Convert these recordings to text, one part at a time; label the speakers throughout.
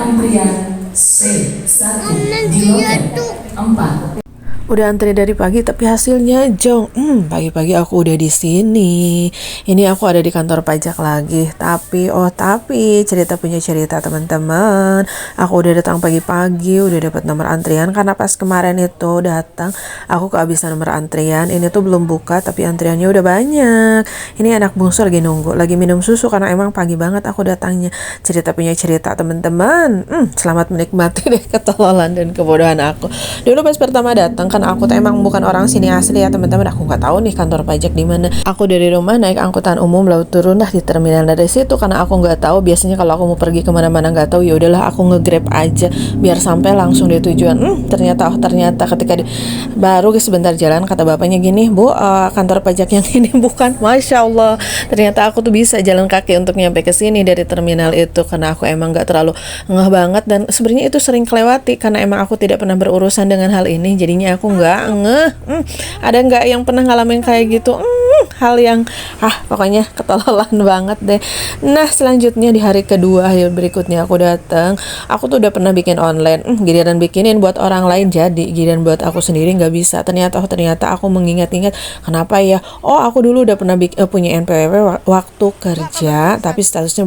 Speaker 1: antrian C1 di loket 4.
Speaker 2: Udah antri dari pagi tapi hasilnya jong. Pagi-pagi aku udah di sini. Ini aku ada di kantor pajak lagi. Tapi cerita punya cerita teman-teman. Aku udah datang pagi-pagi, udah dapat nomor antrian karena pas kemarin itu datang aku kehabisan nomor antrian. Ini tuh belum buka tapi antriannya udah banyak. Ini anak bungsu lagi nunggu, lagi minum susu karena emang pagi banget aku datangnya. Cerita punya cerita teman-teman. Selamat menikmati deh ketololan dan kebodohan aku. Dulu pas pertama datang kan aku tuh emang bukan orang sini asli ya teman-teman. Aku nggak tahu nih kantor pajak di mana. Aku dari rumah naik angkutan umum lalu turun dah di terminal dari situ karena aku nggak tahu. Biasanya kalau aku mau pergi kemana-mana nggak tahu, ya udahlah aku nge-grab aja biar sampai langsung di tujuan. Ternyata ketika baru sebentar jalan kata bapaknya gini, Bu, kantor pajak yang ini bukan. Masya Allah, ternyata aku tuh bisa jalan kaki untuk nyampe ke sini dari terminal itu karena aku emang nggak terlalu ngeh banget, dan sebenarnya itu sering kelewati karena emang aku tidak pernah berurusan dengan hal ini. Jadinya aku nggak ngeh. Ada nggak yang pernah ngalamin kayak gitu? Hal yang pokoknya ketololan banget deh. Nah selanjutnya di hari kedua, hari berikutnya aku datang, aku tuh udah pernah bikin online. Giliran bikinin buat orang lain jadi, giliran buat aku sendiri nggak bisa. Ternyata aku mengingat-ingat kenapa ya. Aku dulu udah pernah punya NPWP waktu kerja, tapi statusnya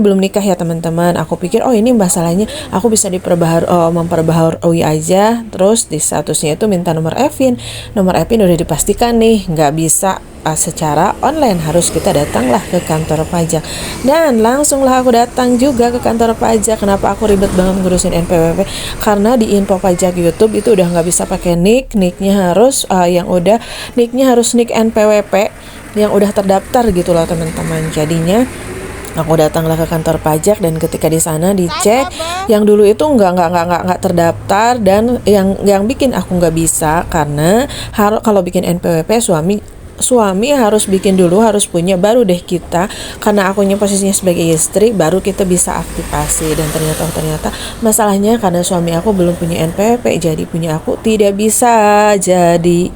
Speaker 2: belum nikah ya teman-teman. Aku pikir ini masalahnya aku bisa memperbaharui aja. Terus di statusnya itu minta nomor EVIN udah dipastikan nih nggak bisa secara online, harus kita datanglah ke kantor pajak. Dan langsunglah aku datang juga ke kantor pajak. Kenapa aku ribet banget ngurusin NPWP? Karena di info pajak YouTube itu udah nggak bisa pakai nicknya harus nicknya harus nick NPWP yang udah terdaftar gitu loh teman-teman. Jadinya aku datanglah ke kantor pajak dan ketika di sana dicek, yang dulu itu nggak terdaftar, dan yang bikin aku nggak bisa karena kalau bikin NPWP suami harus bikin dulu, harus punya, baru deh kita, karena akunya posisinya sebagai istri, baru kita bisa aktifasi. Dan ternyata masalahnya karena suami aku belum punya NPWP, jadi punya aku tidak bisa jadi.